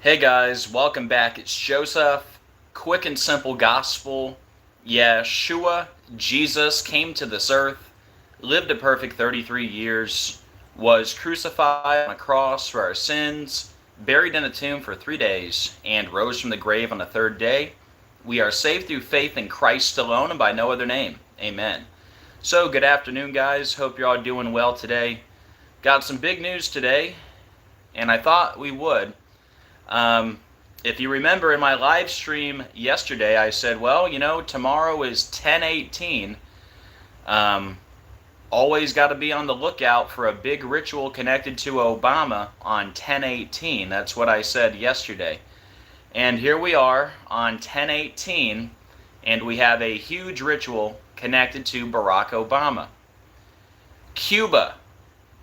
Hey guys, welcome back. It's Joseph. Quick and simple gospel. Yeshua, Jesus, came to this earth, lived a perfect 33 years, was crucified on a cross for our sins, buried in a tomb for 3 days, and rose from the grave on the third day. We are saved through faith in Christ alone and by no other name. Amen. So, good afternoon, guys. Hope you're all doing well today. Got some big news today, and I thought we would. If you remember in my live stream yesterday, I said, well, tomorrow is 10/18. Always got to be on the lookout for a big ritual connected to Obama on 10/18. That's what I said yesterday. And here we are on 10/18, and we have a huge ritual connected to Barack Obama. Cuba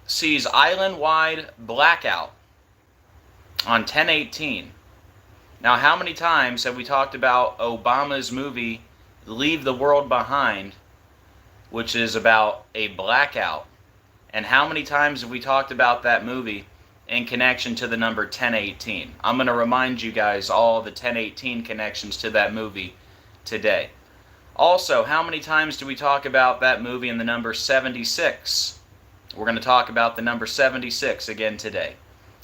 sees island-wide blackout on 10/18. Now, how many times have we talked about Obama's movie Leave the World Behind, which is about a blackout? And how many times have we talked about that movie in connection to the number 10/18? I'm going to remind you guys all the 10/18 connections to that movie today. Also, how many times do we talk about that movie and the number 76? We're going to talk about the number 76 again today.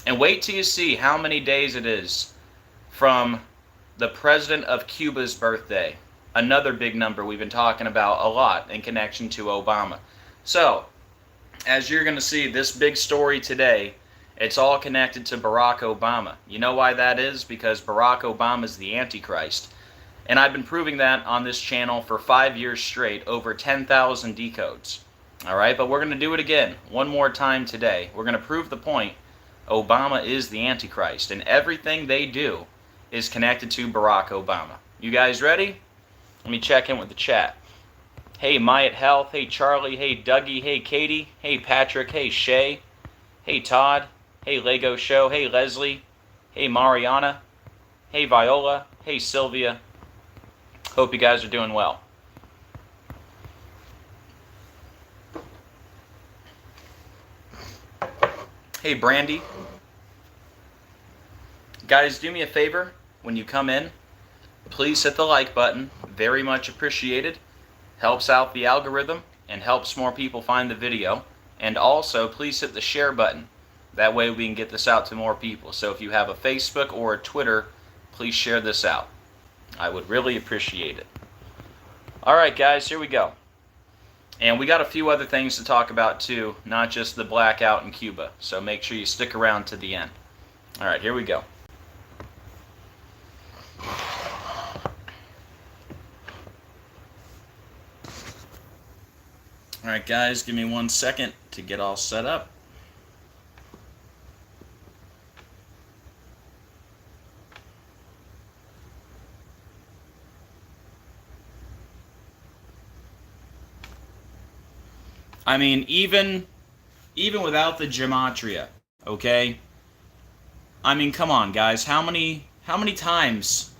And wait till you see how many days it is from the president of Cuba's birthday. Another big number we've been talking about a lot in connection to Obama. So, as you're going to see this big story today, it's all connected to Barack Obama. You know why that is? Because Barack Obama is the Antichrist. And I've been proving that on this channel for 5 years straight, over 10,000 decodes. Alright, but we're going to do it again, one more time today. We're going to prove the point. Obama is the Antichrist, and everything they do is connected to Barack Obama. You guys ready? Let me check in with the chat. Hey, Myatt Health. Hey, Charlie. Hey, Dougie. Hey, Katie. Hey, Patrick. Hey, Shay. Hey, Todd. Hey, Lego Show. Hey, Leslie. Hey, Mariana. Hey, Viola. Hey, Sylvia. Hope you guys are doing well. Hey, Brandy. Guys, do me a favor when you come in. Please hit the like button. Very much appreciated. Helps out the algorithm and helps more people find the video. And also, please hit the share button. That way we can get this out to more people. So if you have a Facebook or a Twitter, please share this out. I would really appreciate it. Alright guys, here we go. And we got a few other things to talk about too, not just the blackout in Cuba. So make sure you stick around to the end. Alright, here we go. Alright guys, give me 1 second to get all set up. I mean, even without the gematria, okay? I mean, come on, guys. How many times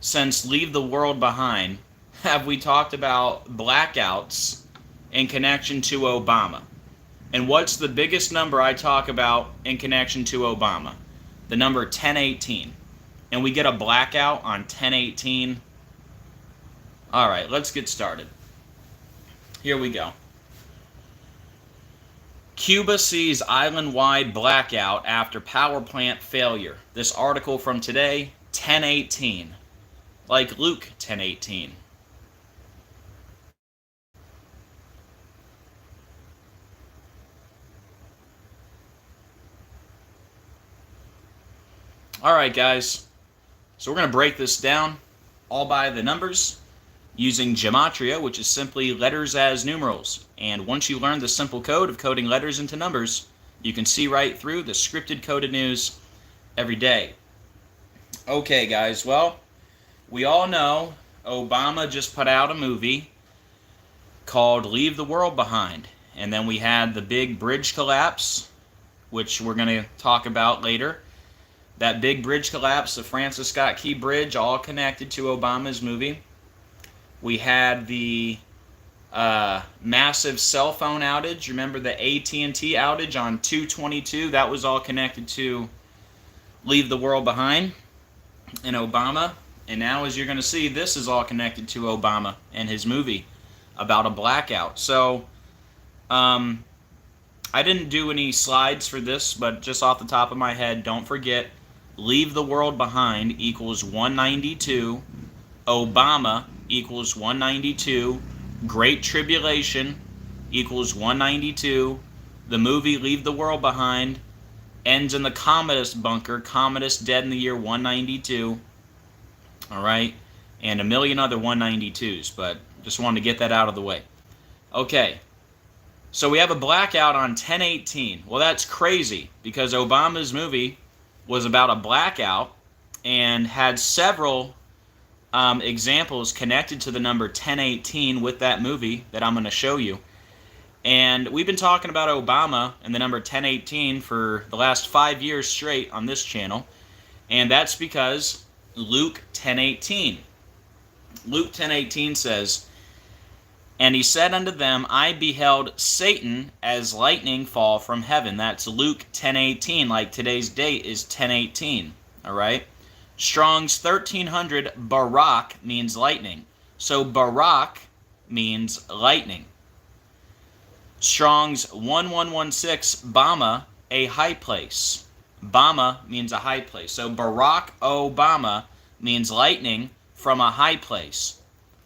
since Leave the World Behind have we talked about blackouts in connection to Obama? And what's the biggest number I talk about in connection to Obama? The number 10/18. And we get a blackout on 10/18. All right, let's get started. Here we go. Cuba sees island-wide blackout after power plant failure. This article from today, 10/18. Like Luke 10/18. Alright guys, so we're going to break this down all by the numbers using gematria, which is simply letters as numerals. And once you learn the simple code of coding letters into numbers, you can see right through the scripted coded news every day. Okay guys, well, we all know Obama just put out a movie called Leave the World Behind. And then we had the big bridge collapse, which we're going to talk about later. That big bridge collapse, the Francis Scott Key Bridge, all connected to Obama's movie. We had the massive cell phone outage. Remember the AT&T outage on 2/22? That was all connected to Leave the World Behind, and Obama. And now, as you're going to see, this is all connected to Obama and his movie about a blackout. So, I didn't do any slides for this, but just off the top of my head, don't forget, Leave the World Behind equals 192, Obama equals 192, Great Tribulation equals 192, the movie Leave the World Behind ends in the Commodus bunker, Commodus dead in the year 192, alright, and a million other 192s, but just wanted to get that out of the way. Okay, so we have a blackout on 10/18. Well, that's crazy, because Obama's movie was about a blackout and had several examples connected to the number 10/18 with that movie that I'm going to show you. And we've been talking about Obama and the number 10/18 for the last 5 years straight on this channel. And that's because Luke 10:18. Luke 10:18 says, "And he said unto them, I beheld Satan as lightning fall from heaven." That's Luke 10:18, like today's date is 10/18. Alright? Strong's 1300 Barak means lightning. So Barak means lightning. Strong's 1116 Bama, a high place. Bama means a high place. So Barack Obama means lightning from a high place.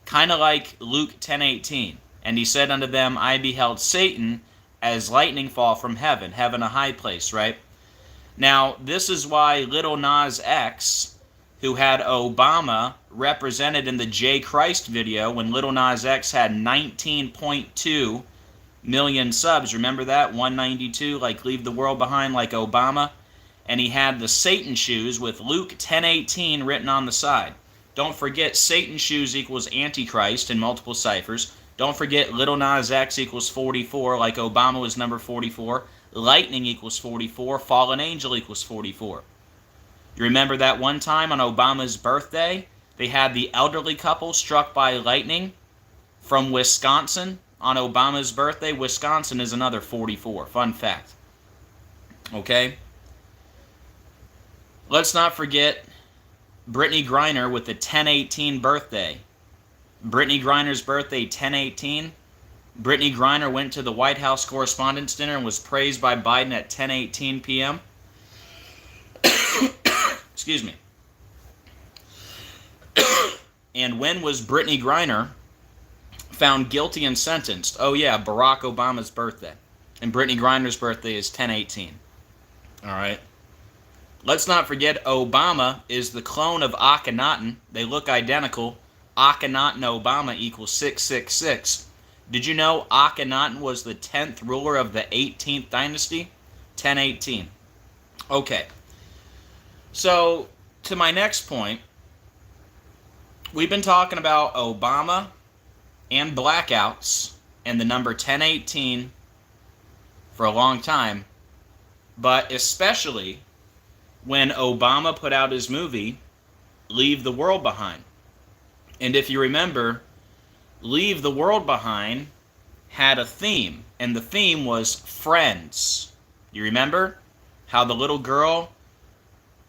Kind of like Luke 10:18. "And he said unto them, I beheld Satan as lightning fall from heaven." Heaven, a high place, right? Now, this is why Little Nas X, who had Obama represented in the J Christ video when Little Nas X had 19.2 million subs. Remember that? 192, like Leave the World Behind, like Obama. And he had the Satan shoes with Luke 10:18 written on the side. Don't forget, Satan shoes equals Antichrist in multiple ciphers. Don't forget, Little Nas X equals 44, like Obama was number 44. Lightning equals 44. Fallen angel equals 44. You remember that one time on Obama's birthday, they had the elderly couple struck by lightning from Wisconsin on Obama's birthday. Wisconsin is another 44. Fun fact. Okay? Let's not forget Brittany Griner with the 10/18 birthday. Brittany Griner's birthday, 10/18. Brittany Griner went to the White House Correspondents' Dinner and was praised by Biden at 10:18 p.m. Excuse me. And when was Brittany Griner found guilty and sentenced? Oh yeah, Barack Obama's birthday. And Brittany Griner's birthday is 10/18. Alright. Let's not forget Obama is the clone of Akhenaten. They look identical. Akhenaten Obama equals 666. Did you know Akhenaten was the 10th ruler of the 18th dynasty? 10/18. Okay. So, to my next point, we've been talking about Obama and blackouts and the number 10/18 for a long time, but especially when Obama put out his movie, Leave the World Behind. And if you remember, Leave the World Behind had a theme, and the theme was friends. You remember how the little girl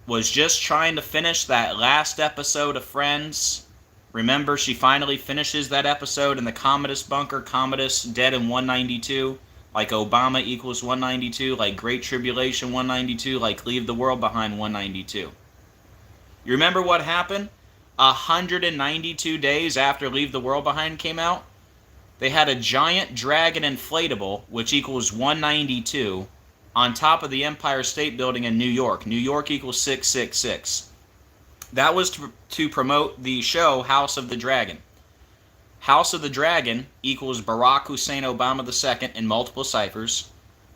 was just trying to finish that last episode of Friends? Remember, she finally finishes that episode in the Commodus bunker, Commodus dead in 192, like Obama equals 192, like Great Tribulation 192, like Leave the World Behind 192. You remember what happened? 192 days after Leave the World Behind came out, they had a giant dragon inflatable, which equals 192, on top of the Empire State Building in New York. New York equals 666. That was to promote the show House of the Dragon. House of the Dragon equals Barack Hussein Obama II in multiple ciphers.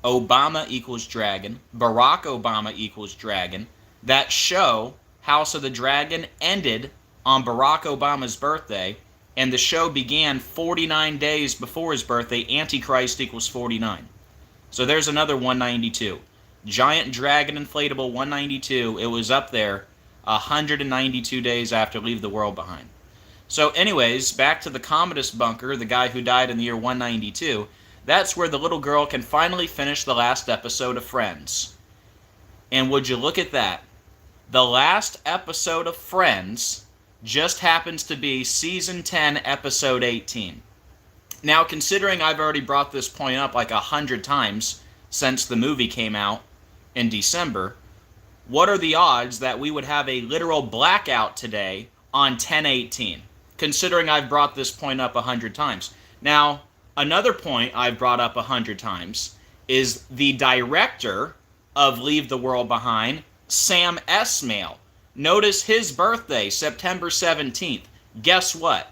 Obama equals dragon. Barack Obama equals dragon. That show, House of the Dragon, ended on Barack Obama's birthday, and the show began 49 days before his birthday. Antichrist equals 49. So there's another 192. Giant dragon inflatable 192. It was up there 192 days after Leave the World Behind. So anyways, back to the Commodus bunker, the guy who died in the year 192. That's where the little girl can finally finish the last episode of Friends. And would you look at that? The last episode of Friends just happens to be Season 10, Episode 18. Now, considering I've already brought this point up like 100 times since the movie came out in December, what are the odds that we would have a literal blackout today on 10/18? Considering I've brought this point up 100 times. Now, another point I've brought up 100 times is the director of Leave the World Behind, Sam Esmail. Notice his birthday, September 17th. Guess what?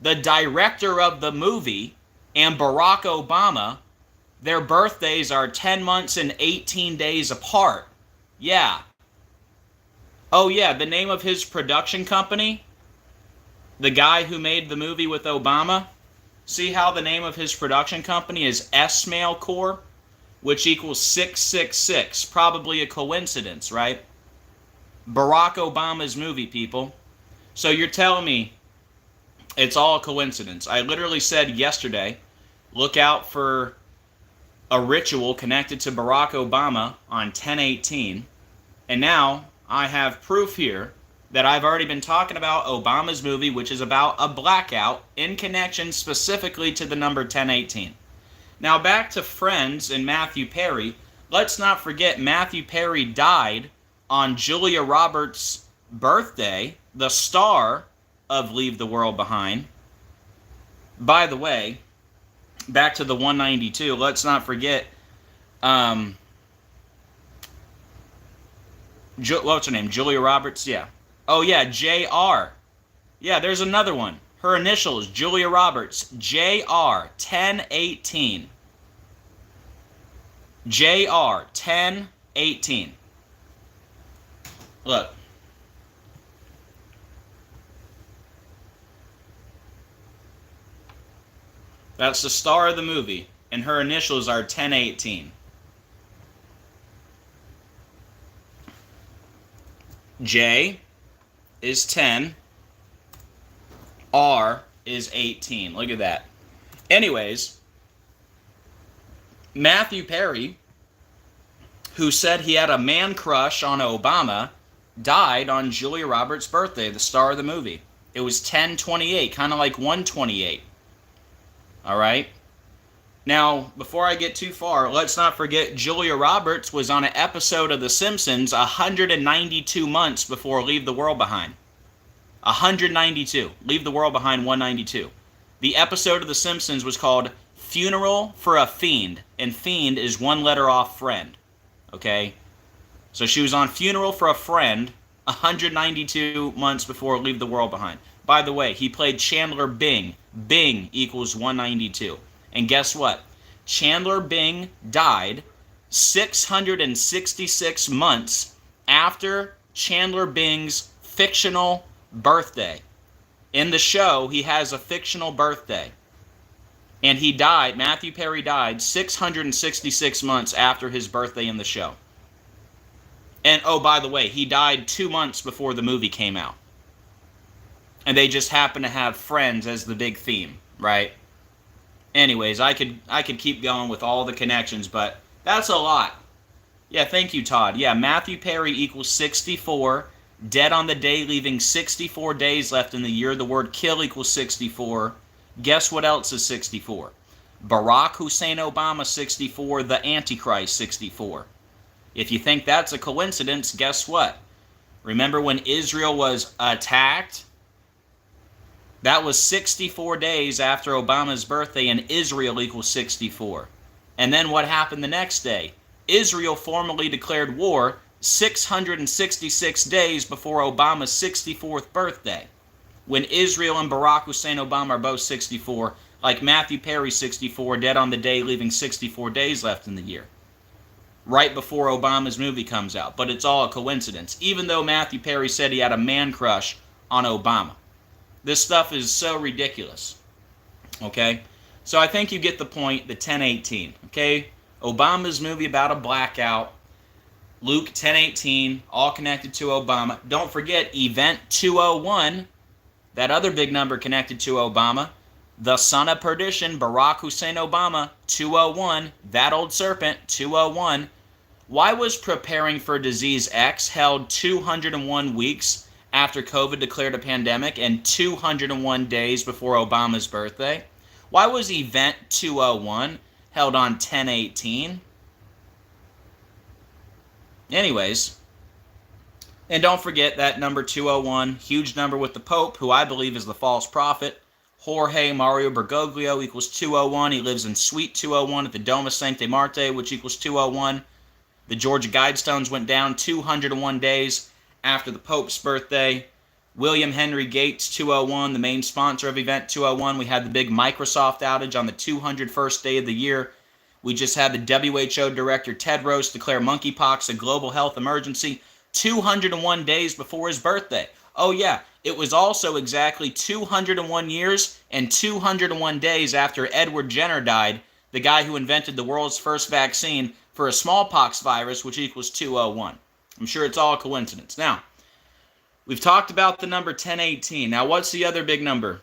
The director of the movie and Barack Obama, their birthdays are 10 months and 18 days apart. Yeah. Oh yeah, the name of his production company, the guy who made the movie with Obama, see how the name of his production company is Esmail Corp, which equals 666. Probably a coincidence, right? Barack Obama's movie, people. So you're telling me it's all a coincidence. I literally said yesterday, look out for a ritual connected to Barack Obama on 10/18. And now I have proof here that I've already been talking about Obama's movie, which is about a blackout in connection specifically to the number 10/18. Now back to Friends and Matthew Perry. Let's not forget Matthew Perry died on Julia Roberts' birthday, the star of Leave the World Behind. By the way, back to the 192, let's not forget, what's her name? Julia Roberts? Yeah. Oh yeah, JR. Yeah, there's another one. Her initials, Julia Roberts, JR 10/18. JR 10/18. Look. That's the star of the movie, and her initials are 10/18. J is 10, R is 18. Look at that. Anyways, Matthew Perry, who said he had a man crush on Obama, died on Julia Roberts' birthday, the star of the movie. It was 10/28, kind of like 1/28. All right? Now, before I get too far, let's not forget Julia Roberts was on an episode of The Simpsons 192 months before Leave the World Behind. 192. Leave the World Behind 192. The episode of The Simpsons was called Funeral for a Fiend, and fiend is one letter off friend. Okay? So she was on Funeral for a Friend 192 months before Leave the World Behind. By the way, he played Chandler Bing. Bing equals 192. And guess what? Chandler Bing died 666 months after Chandler Bing's fictional birthday. In the show, he has a fictional birthday. And he died, Matthew Perry died 666 months after his birthday in the show. And oh, by the way, he died 2 months before the movie came out. And they just happen to have Friends as the big theme, right? Anyways, I could keep going with all the connections, but that's a lot. Yeah, thank you, Todd. Yeah, Matthew Perry equals 64. Dead on the day, leaving 64 days left in the year. The word kill equals 64. Guess what else is 64? Barack Hussein Obama 64, the Antichrist 64. If you think that's a coincidence, guess what? Remember when Israel was attacked? That was 64 days after Obama's birthday, and Israel equals 64. And then what happened the next day? Israel formally declared war 666 days before Obama's 64th birthday. When Israel and Barack Hussein Obama are both 64, like Matthew Perry 64, dead on the day, leaving 64 days left in the year. Right before Obama's movie comes out. But it's all a coincidence, even though Matthew Perry said he had a man crush on Obama. This stuff is so ridiculous. Okay? So I think you get the point, the 10/18. Okay? Obama's movie about a blackout. Luke 10/18, all connected to Obama. Don't forget Event 201, that other big number connected to Obama. The son of perdition, Barack Hussein Obama, 201. That old serpent, 201. Why was preparing for disease X held 201 weeks after COVID declared a pandemic and 201 days before Obama's birthday? Why was Event 201 held on 10/18? Anyways, and don't forget that number 201, huge number with the Pope, who I believe is the false prophet. Jorge Mario Bergoglio equals 201. He lives in Suite 201 at the Domus Sancte Marte, which equals 201. The Georgia Guidestones went down 201 days after the Pope's birthday. William Henry Gates, 201, the main sponsor of Event 201. We had the big Microsoft outage on the 201st day of the year. We just had the WHO director, Tedros, declare monkeypox a global health emergency 201 days before his birthday. Oh yeah, it was also exactly 201 years and 201 days after Edward Jenner died, the guy who invented the world's first vaccine for a smallpox virus, which equals 201. I'm sure it's all a coincidence. Now, we've talked about the number 10/18. Now, what's the other big number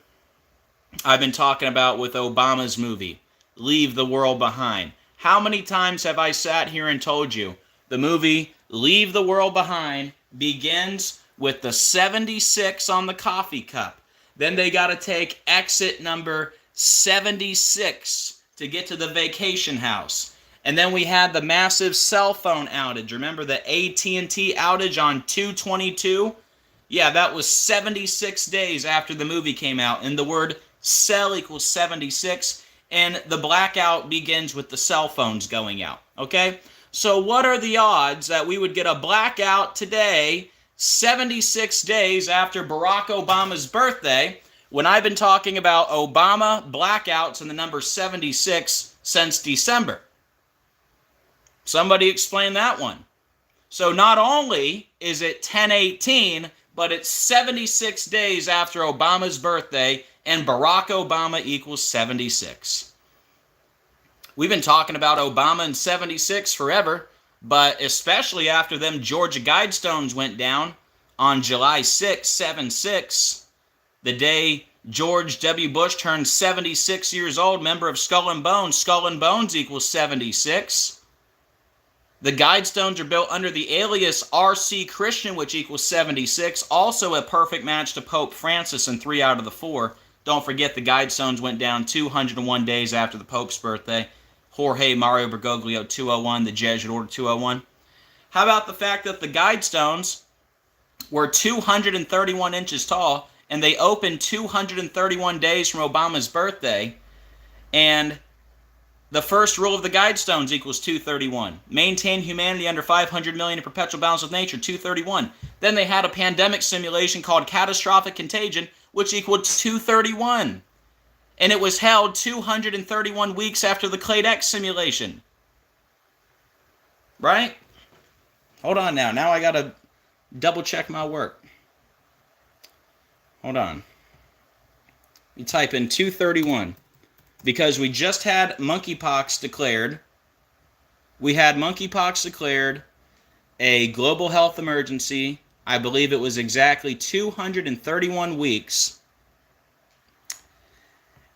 I've been talking about with Obama's movie, Leave the World Behind? How many times have I sat here and told you the movie Leave the World Behind begins with the 76 on the coffee cup. Then they got to take exit number 76 to get to the vacation house. And then we had the massive cell phone outage. Remember the AT&T outage on 2/22? Yeah, that was 76 days after the movie came out. And the word cell equals 76. And the blackout begins with the cell phones going out. Okay? So what are the odds that we would get a blackout today, 76 days after Barack Obama's birthday, when I've been talking about Obama blackouts and the number 76 since December? Somebody explain that one. So not only is it 10/18, but it's 76 days after Obama's birthday, and Barack Obama equals 76. We've been talking about Obama and 76 forever, but especially after them Georgia Guidestones went down on July 6, 7/6, the day George W. Bush turned 76 years old, member of Skull and Bones. Skull and Bones equals 76. The Guidestones are built under the alias R.C. Christian, which equals 76. Also a perfect match to Pope Francis in 3 out of the 4. Don't forget the Guidestones went down 201 days after the Pope's birthday. Jorge Mario Bergoglio, 201. The Jesuit Order, 201. How about the fact that the Guidestones were 231 inches tall, and they opened 231 days from Obama's birthday, and the first rule of the Guidestones equals 231. Maintain humanity under 500 million in perpetual balance with nature, 231. Then they had a pandemic simulation called catastrophic contagion, which equaled 231. And it was held 231 weeks after the Clade X simulation. Right? Hold on now. Now I got to double check my work. Hold on. You type in 231. Because we just had monkeypox declared. We had monkeypox declared a global health emergency. I believe it was exactly 231 weeks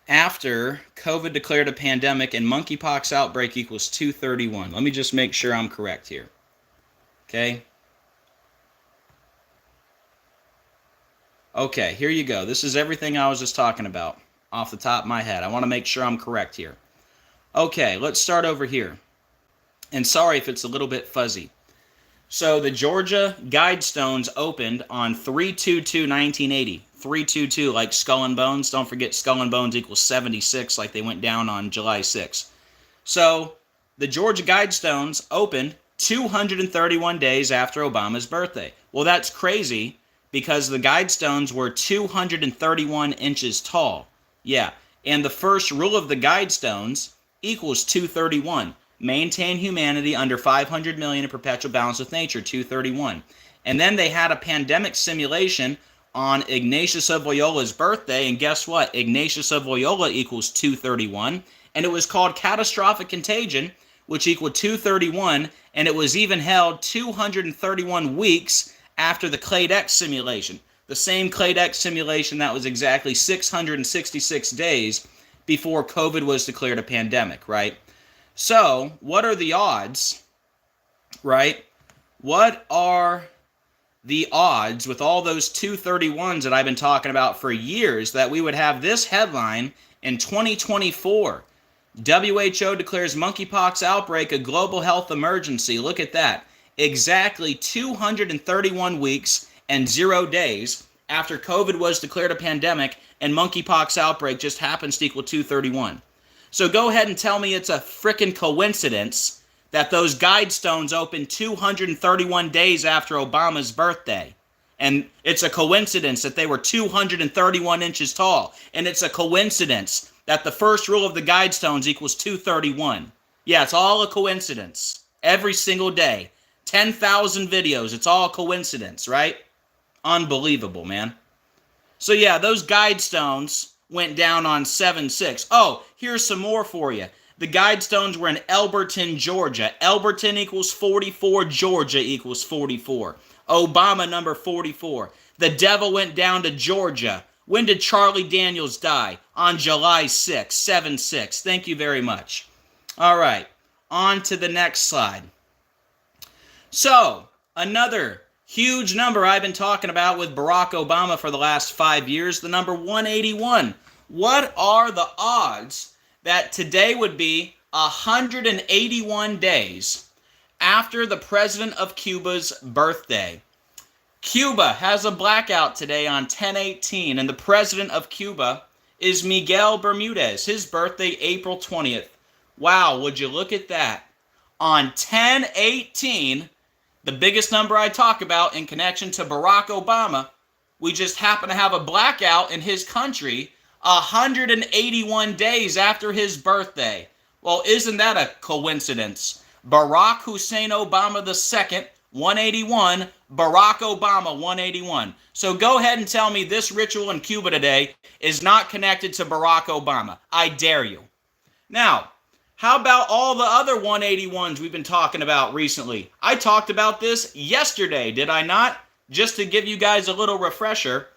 after COVID declared a pandemic, and monkeypox outbreak equals 231. Let me just make sure I'm correct here. Okay? Okay, here you go. This is everything I was just talking about off the top of my head. I want to make sure I'm correct here. Okay, let's start over here. And sorry if it's a little bit fuzzy. So the Georgia Guidestones opened on 3/22/1980. 3/22 like Skull and Bones. Don't forget Skull and Bones equals 76 like they went down on July 6th. So the Georgia Guidestones opened 231 days after Obama's birthday. Well, that's crazy because the Guidestones were 231 inches tall. Yeah, and the first rule of the Guidestones equals 231. Maintain humanity under 500 million in perpetual balance with nature, 231. And then they had a pandemic simulation on Ignatius of Loyola's birthday, and guess what? Ignatius of Loyola equals 231, and it was called catastrophic contagion, which equaled 231, and it was even held 231 weeks after the Clade X simulation. The same Clade X simulation that was exactly 666 days before COVID was declared a pandemic, right? So, what are the odds right? What are the odds with all those 231s that I've been talking about for years that we would have this headline in 2024? WHO declares monkeypox outbreak a global health emergency. Look at that. Exactly 231 weeks and 0 days after COVID was declared a pandemic, and monkeypox outbreak just happens to equal 231. So go ahead and tell me it's a frickin' coincidence that those guide stones opened 231 days after Obama's birthday. And it's a coincidence that they were 231 inches tall. And it's a coincidence that the first rule of the guide stones equals 231. Yeah, it's all a coincidence. Every single day. 10,000 videos. It's all a coincidence, right? Unbelievable, man. So yeah, those guide stones went down on 7/6. Oh, here's some more for you. The guide stones were in Elberton, Georgia. Elberton equals 44. Georgia equals 44. Obama number 44. The devil went down to Georgia. When did Charlie Daniels die? On July 6, 7/6. Thank you very much. All right, on to the next slide. So, another huge number I've been talking about with Barack Obama for the last 5 years, the number 181. What are the odds that today would be 181 days after the president of Cuba's birthday? Cuba has a blackout today on 10/18, and the president of Cuba is Miguel Bermudez. His birthday, April 20th. Wow, would you look at that? On 10/18, the biggest number I talk about in connection to Barack Obama, we just happen to have a blackout in his country 181 days after his birthday. Well, isn't that a coincidence? Barack Hussein Obama II, 181, Barack Obama, 181. So go ahead and tell me this ritual in Cuba today is not connected to Barack Obama. I dare you. Now, how about all the other 181s we've been talking about recently? I talked about this yesterday, did I not? Just to give you guys a little refresher.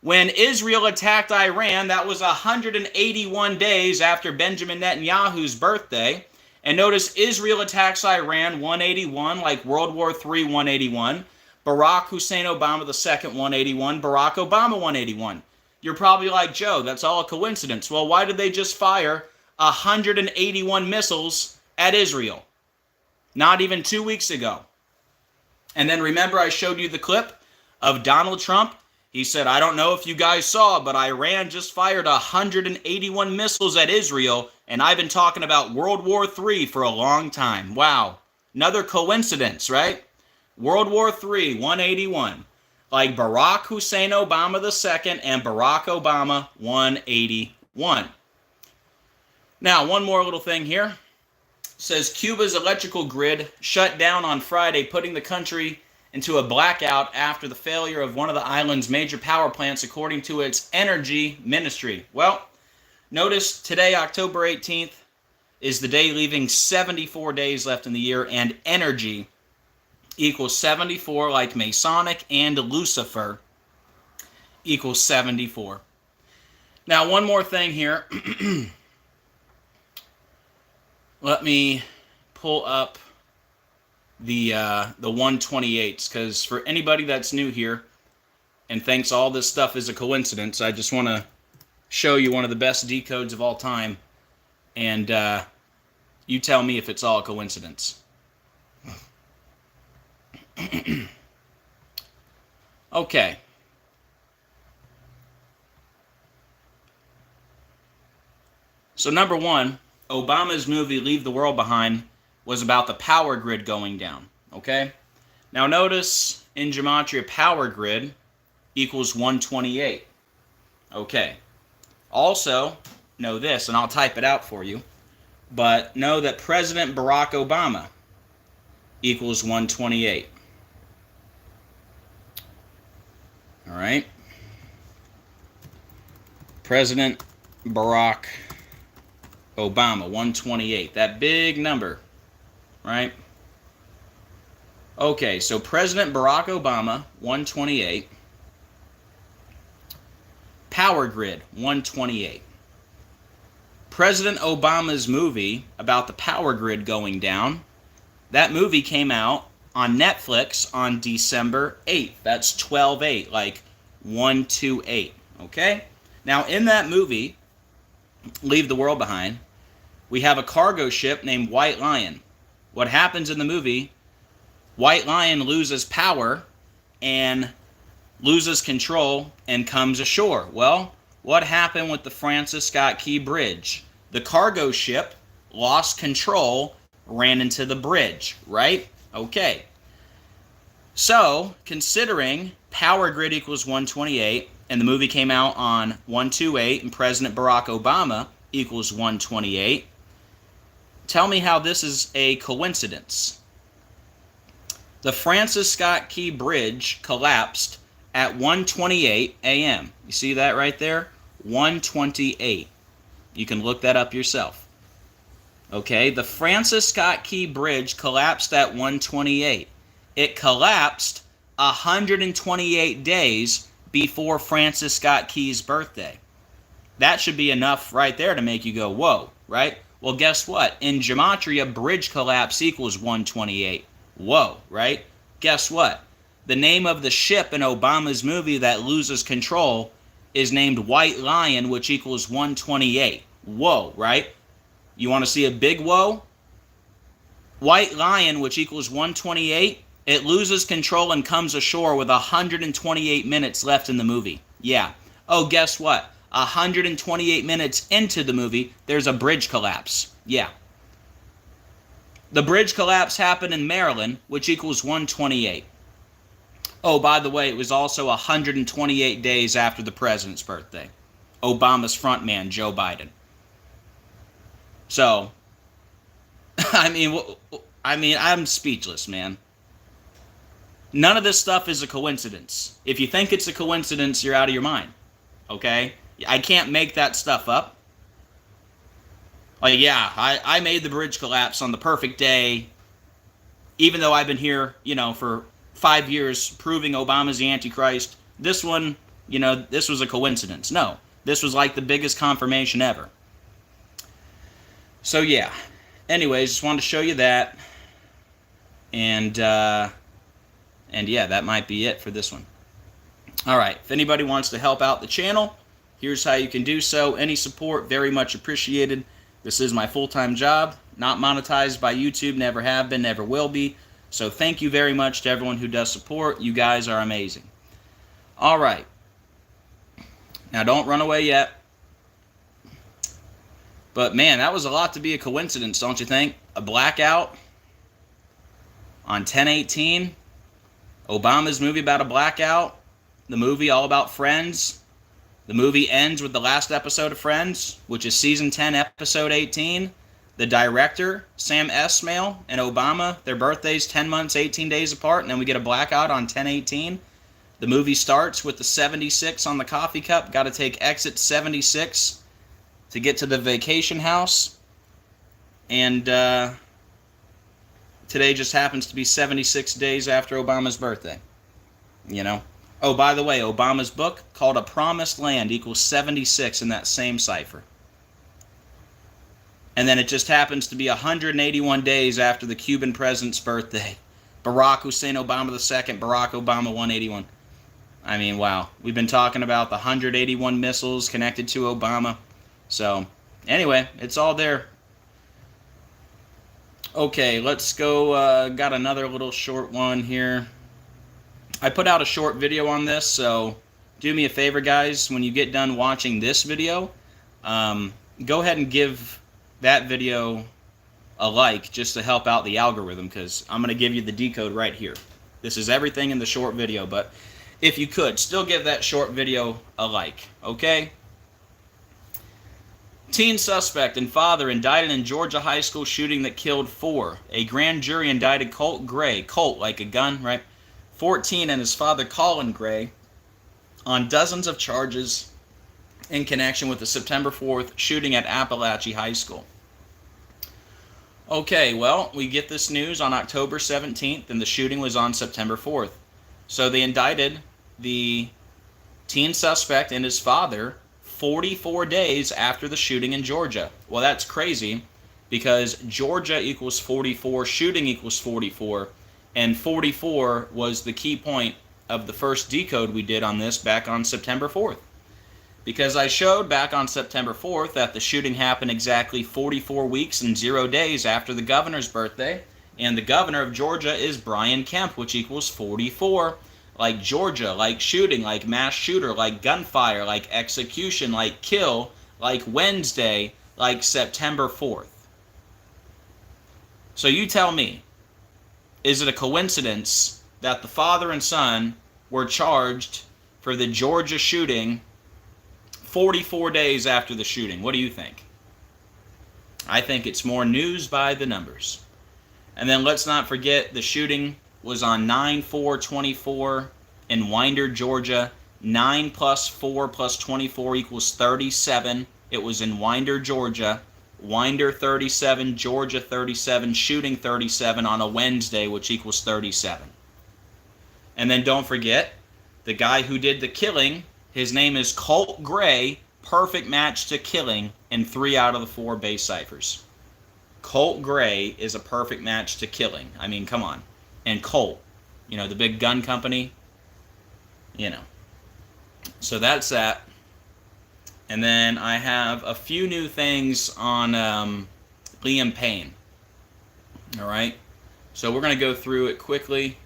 When Israel attacked Iran, that was 181 days after Benjamin Netanyahu's birthday. And notice Israel attacks Iran, 181, like World War III, 181. Barack Hussein Obama II, 181. Barack Obama, 181. You're probably like, Joe, that's all a coincidence. Well, why did they just fire 181 missiles at Israel? Not even 2 weeks ago. And then remember I showed you the clip of Donald Trump? He said, I don't know if you guys saw, but Iran just fired 181 missiles at Israel, and I've been talking about World War III for a long time. Wow. Another coincidence, right? World War III, 181. Like Barack Hussein Obama II and Barack Obama, 181. Now, one more little thing here. It says Cuba's electrical grid shut down on Friday, putting the country into a blackout after the failure of one of the island's major power plants, according to its energy ministry. Well, notice today, October 18th, is the day leaving 74 days left in the year, and energy equals 74, like Masonic and Lucifer equals 74. Now, one more thing here. Let me pull up the 128s, because for anybody that's new here and thinks all this stuff is a coincidence, I just want to show you one of the best decodes of all time, and you tell me if it's all a coincidence. Okay. So number one, Obama's movie Leave the World Behind was about the power grid going down, okay? Now notice in gematria, power grid equals 128, okay? Also, know this, and I'll type it out for you, but know that President Barack Obama equals 128. All right? President Barack Obama, 128, that big number. Right? Okay, so President Barack Obama, 128. Power grid, 128. President Obama's movie about the power grid going down That movie came out on Netflix on December 8th. That's 12/8, like 128. Okay? Now, in that movie, Leave the World Behind, we have a cargo ship named White Lion. What happens in the movie, White Lion loses power and loses control and comes ashore. Well, what happened with the Francis Scott Key Bridge? The cargo ship lost control, ran into the bridge, right? Okay. So, considering power grid equals 128, and the movie came out on 128, and President Barack Obama equals 128, tell me how this is a coincidence. The Francis Scott Key Bridge collapsed at 1:28 a.m. You see that right there? 1:28. You can look that up yourself. Okay, the Francis Scott Key Bridge collapsed at 1:28. It collapsed 128 days before Francis Scott Key's birthday. That should be enough right there to make you go, whoa, right? Well, guess what? In gematria, bridge collapse equals 128. Whoa, right? Guess what? The name of the ship in Obama's movie that loses control is named White Lion, which equals 128. Whoa, right? You want to see a big whoa? White Lion, which equals 128, it loses control and comes ashore with 128 minutes left in the movie. Yeah. Oh, guess what? 128 minutes into the movie, there's a bridge collapse. Yeah. The bridge collapse happened in Maryland, which equals 128. Oh, by the way, it was also 128 days after the president's birthday. Obama's front man, Joe Biden. So, I mean, I'm speechless, man. None of this stuff is a coincidence. If you think it's a coincidence, you're out of your mind. Okay? I can't make that stuff up. Like, yeah, I made the bridge collapse on the perfect day, even though I've been here, for 5 years proving Obama's the Antichrist. This one, this was a coincidence. No, this was like the biggest confirmation ever. So, yeah. Anyways, just wanted to show you that. And yeah, that might be it for this one. Alright, if anybody wants to help out the channel, here's how you can do so. Any support, very much appreciated. This is my full-time job, not monetized by YouTube, never have been, never will be. So thank you very much to everyone who does support. You guys are amazing. Alright. Now don't run away yet. But man, that was a lot to be a coincidence, don't you think? A blackout on 10/18. Obama's movie about a blackout. The movie all about Friends. The movie ends with the last episode of Friends, which is season 10, episode 18. The director, Sam Esmail, and Obama, their birthdays 10 months, 18 days apart, and then we get a blackout on 10/18. The movie starts with the 76 on the coffee cup. Got to take exit 76 to get to the vacation house. And today just happens to be 76 days after Obama's birthday. Oh, by the way, Obama's book called A Promised Land equals 76 in that same cipher. And then it just happens to be 181 days after the Cuban president's birthday. Barack Hussein Obama II, Barack Obama 181. I mean, wow. We've been talking about the 181 missiles connected to Obama. So, anyway, it's all there. Okay, let's go. Got another little short one here. I put out a short video on this, so do me a favor, guys. When you get done watching this video, go ahead and give that video a like just to help out the algorithm, because I'm going to give you the decode right here. This is everything in the short video, but if you could, still give that short video a like, okay? Teen suspect and father indicted in Georgia high school shooting that killed 4. A grand jury indicted Colt Gray, Colt like a gun, right? 14, and his father Colin Gray on dozens of charges in connection with the September 4th shooting at Appalachia High School. Okay, well, we get this news on October 17th, and the shooting was on September 4th. So they indicted the teen suspect and his father 44 days after the shooting in Georgia. Well, that's crazy, because Georgia equals 44, shooting equals 44, and 44 was the key point of the first decode we did on this back on September 4th. Because I showed back on September 4th that the shooting happened exactly 44 weeks and 0 days after the governor's birthday, and the governor of Georgia is Brian Kemp, which equals 44. Like Georgia, like shooting, like mass shooter, like gunfire, like execution, like kill, like Wednesday, like September 4th. So you tell me, is it a coincidence that the father and son were charged for the Georgia shooting 44 days after the shooting? What do you think? I think it's more news by the numbers. And then let's not forget the shooting was on 9/4/24 in Winder, Georgia. 9 plus 4 plus 24 equals 37. It was in Winder, Georgia. Winder 37, Georgia 37, shooting 37 on a Wednesday, which equals 37. And then don't forget, the guy who did the killing, his name is Colt Gray, perfect match to killing in 3 out of the 4 base ciphers. Colt Gray is a perfect match to killing. I mean, come on. And Colt, you know, the big gun company, you know. So that's that. And then I have a few new things on Liam Payne. All right. So we're going to go through it quickly.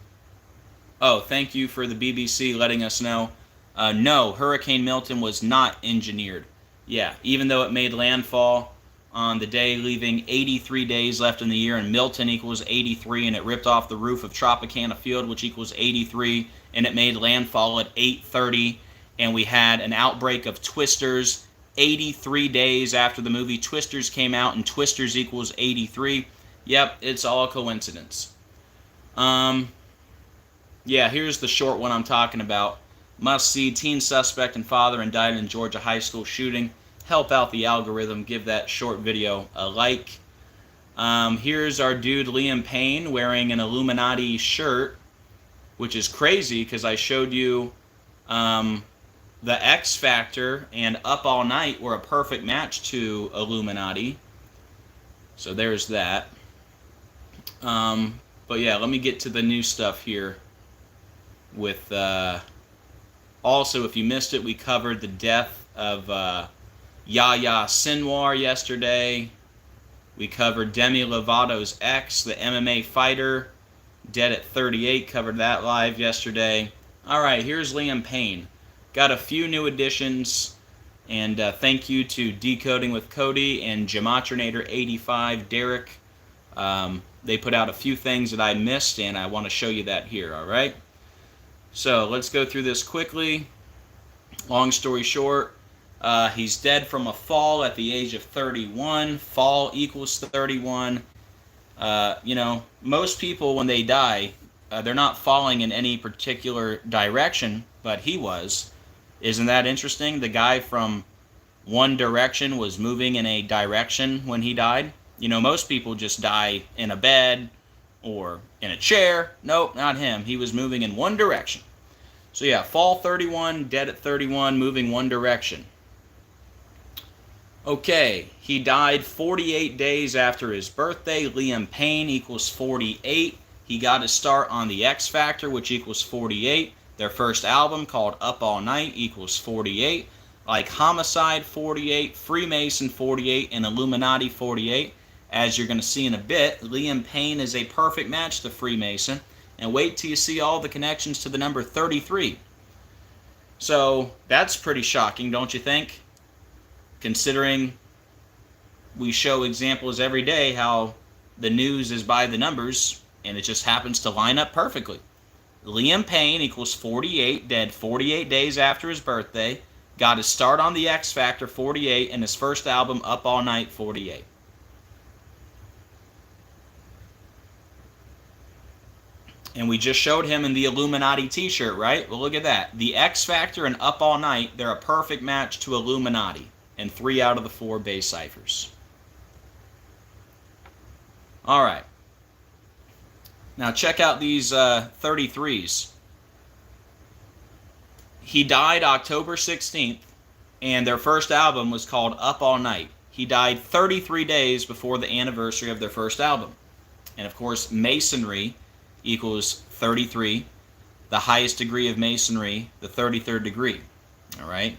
Oh, thank you for the BBC letting us know. No, Hurricane Milton was not engineered. Yeah, even though it made landfall on the day, leaving 83 days left in the year, and Milton equals 83, and it ripped off the roof of Tropicana Field, which equals 83, and it made landfall at 8:30, and we had an outbreak of twisters 83 days after the movie Twisters came out, and twisters equals 83. Yep, it's all coincidence. Yeah, here's the short one I'm talking about. Must see, teen suspect and father indicted in Georgia high school shooting. Help out the algorithm. Give that short video a like. Here's our dude Liam Payne wearing an Illuminati shirt, which is crazy because I showed you the X Factor and Up All Night were a perfect match to Illuminati. So there's that. But yeah, let me get to the new stuff here. With also, if you missed it, we covered the death of Yahya Sinwar yesterday. We covered Demi Lovato's ex, the MMA fighter, dead at 38. Covered that live yesterday. All right, here's Liam Payne. Got a few new additions, and thank you to Decoding with Cody and Gematrinator85, Derek. They put out a few things that I missed, and I want to show you that here, all right? So let's go through this quickly. Long story short, he's dead from a fall at the age of 31. Fall equals 31. You know, most people when they die, they're not falling in any particular direction, but he was. Isn't that interesting? The guy from One Direction was moving in a direction when he died. You know, most people just die in a bed or in a chair. Nope, not him. He was moving in one direction. So yeah, fall 31, dead at 31, moving one direction. Okay, he died 48 days after his birthday. Liam Payne equals 48. He got his start on the X Factor, which equals 48. Their first album, called Up All Night, equals 48. Like Homicide, 48. Freemason, 48. And Illuminati, 48. As you're going to see in a bit, Liam Payne is a perfect match to Freemason. And wait till you see all the connections to the number 33. So that's pretty shocking, don't you think? Considering we show examples every day how the news is by the numbers, and it just happens to line up perfectly. Liam Payne equals 48, dead 48 days after his birthday, got his start on the X Factor, 48, and his first album, Up All Night, 48. And we just showed him in the Illuminati t-shirt, right? Well, look at that. The X Factor and Up All Night, they're a perfect match to Illuminati in 3 out of the 4 base ciphers. All right. Now check out these 33s. He died October 16th, and their first album was called Up All Night. he died 33 days before the anniversary of their first album. And of course, Masonry equals 33. The highest degree of Masonry, the 33rd degree. All right?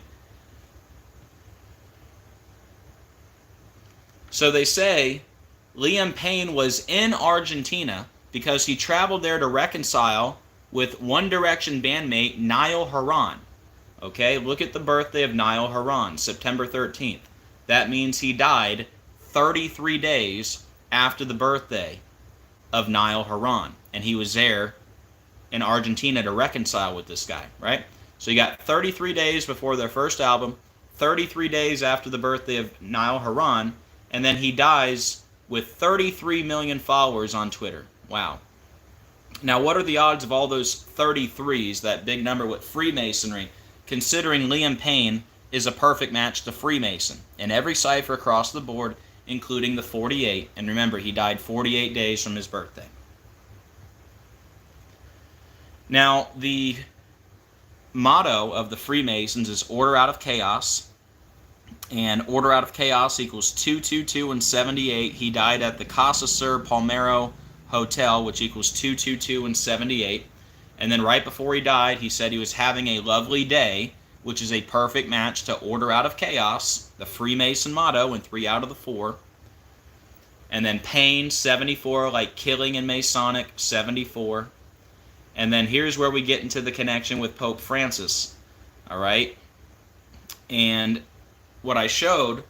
So they say Liam Payne was in Argentina because he traveled there to reconcile with One Direction bandmate Niall Horan. Okay, look at the birthday of Niall Horan, September 13th. That means he died 33 days after the birthday of Niall Horan. And he was there in Argentina to reconcile with this guy, right? So you got 33 days before their first album, 33 days after the birthday of Niall Horan, and then he dies with 33 million followers on Twitter. Wow. Now, what are the odds of all those 33s, that big number with Freemasonry, considering Liam Payne is a perfect match to Freemason in every cipher across the board, including the 48. And remember, he died 48 days from his birthday. Now, the motto of the Freemasons is order out of chaos. And order out of chaos equals 222 and 78. He died at the Casa Sur Palmero Hotel, which equals 222 and 78. And then right before he died, he said he was having a lovely day, which is a perfect match to order out of chaos, the Freemason motto in 3 out of the 4. And then Payne, 74, like killing in Masonic, 74. And then here's where we get into the connection with Pope Francis. All right? And what I showed,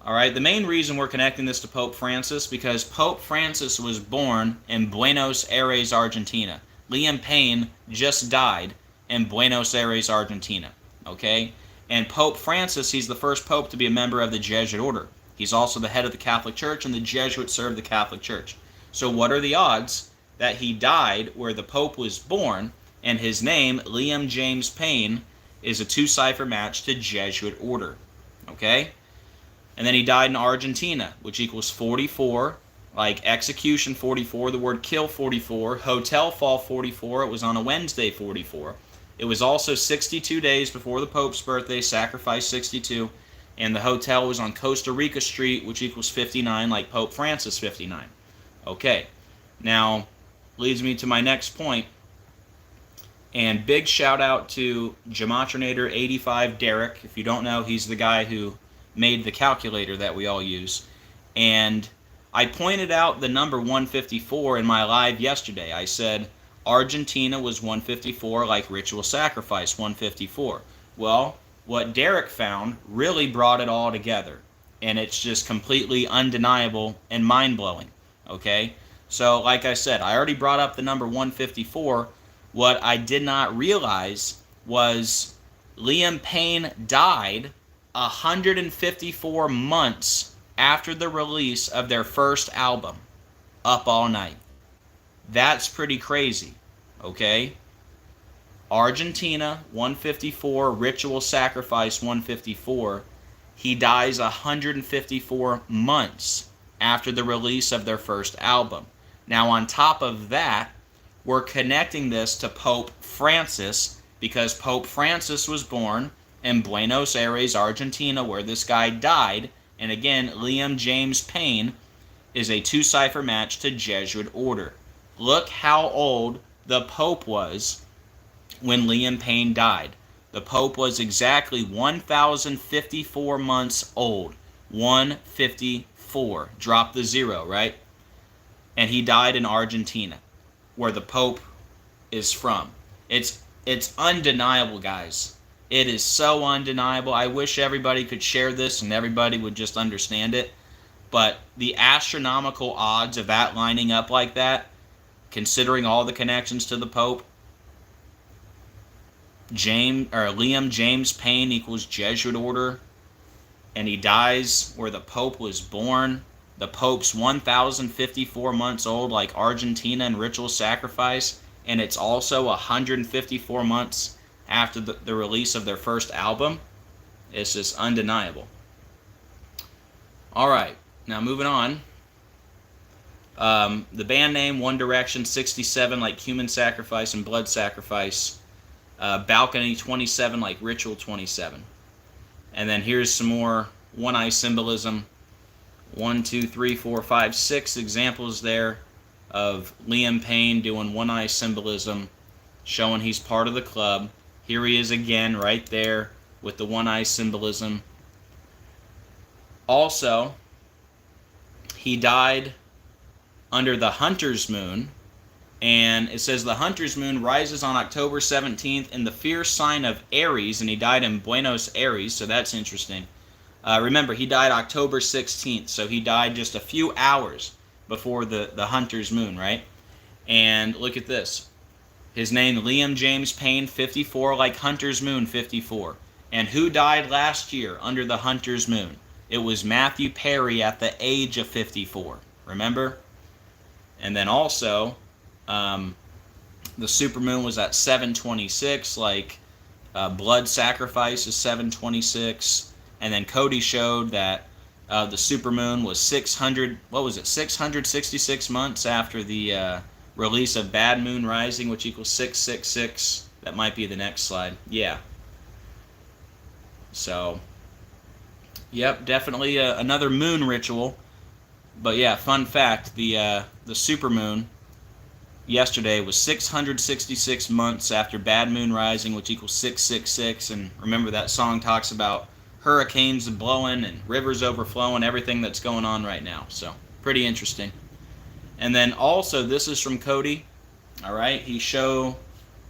all right, the main reason we're connecting this to Pope Francis, because Pope Francis was born in Buenos Aires, Argentina. Liam Payne just died in Buenos Aires, Argentina, okay? And Pope Francis, he's the first pope to be a member of the Jesuit order. He's also the head of the Catholic Church, and the Jesuits served the Catholic Church. So what are the odds that he died where the pope was born, and his name, Liam James Payne, is a 2-cipher match to Jesuit order? Okay? And then he died in Argentina, which equals 44, like execution 44, the word kill 44, hotel fall 44, it was on a Wednesday 44. It was also 62 days before the Pope's birthday, sacrifice 62, and the hotel was on Costa Rica Street, which equals 59, like Pope Francis 59. Okay, now leads me to my next point. And big shout out to Gematrinator85 Derek. If you don't know, he's the guy who made the calculator that we all use. And I pointed out the number 154 in my live yesterday. I said Argentina was 154, like ritual sacrifice 154. Well, what Derek found really brought it all together. And it's just completely undeniable and mind-blowing. Okay? So, like I said, I already brought up the number 154. What I did not realize was Liam Payne died 154 months after the release of their first album, Up All Night. That's pretty crazy, okay? Argentina, 154, ritual sacrifice, 154. He dies 154 months after the release of their first album. Now, on top of that, we're connecting this to Pope Francis because Pope Francis was born in Buenos Aires, Argentina, where this guy died. And again, Liam James Payne is a 2-cipher match to Jesuit order. Look how old the Pope was when Liam Payne died. The Pope was exactly 1,054 months old. 154. Drop the 0, right? And he died in Argentina, where the Pope is from. It's undeniable, guys. It is so undeniable. I wish everybody could share this and everybody would just understand it. But the astronomical odds of that lining up like that, considering all the connections to the Pope, Liam James Payne equals Jesuit order, and he dies where the Pope was born. The Pope's 1,054 months old, like Argentina and ritual sacrifice, and it's also 154 months after the release of their first album. It's just undeniable. Alright, now moving on. The band name, One Direction, 67, like human sacrifice and blood sacrifice. Balcony 27, like ritual 27. And then here's some more one-eye symbolism. 1, 2, 3, 4, 5, 6 examples there of Liam Payne doing one-eye symbolism, showing he's part of the club. Here he is again right there with the one-eye symbolism. Also, he died under the Hunter's Moon, and it says the Hunter's Moon rises on October 17th in the fierce sign of Aries, and he died in Buenos Aires, so that's interesting. Remember, he died October 16th, so he died just a few hours before the Hunter's Moon, right? And look at this. His name, Liam James Payne, 54, like Hunter's Moon, 54. And who died last year under the Hunter's Moon? It was Matthew Perry at the age of 54. Remember? And then also, the supermoon was at 726, like blood sacrifice is 726. And then Cody showed that the supermoon was 666 months after the release of Bad Moon Rising, which equals 666. That might be the next slide. Yeah. So, yep, definitely another moon ritual. But yeah, fun fact, the supermoon yesterday was 666 months after Bad Moon Rising, which equals 666. And remember, that song talks about hurricanes blowing and rivers overflowing, everything that's going on right now. So, pretty interesting. And then also, this is from Cody. All right, he showed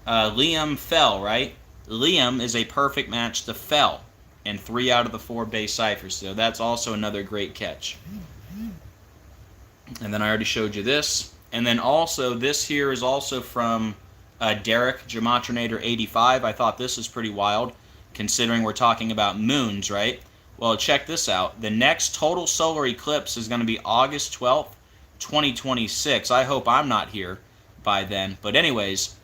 Liam fell, right? Liam is a perfect match to fell in 3 out of the 4 base ciphers. So that's also another great catch. And then I already showed you this. And then also, this here is also from Derek, Gematronnator85. I thought this was pretty wild, considering we're talking about moons, right? Well, check this out. The next total solar eclipse is going to be August 12th, 2026. I hope I'm not here by then. But anyways,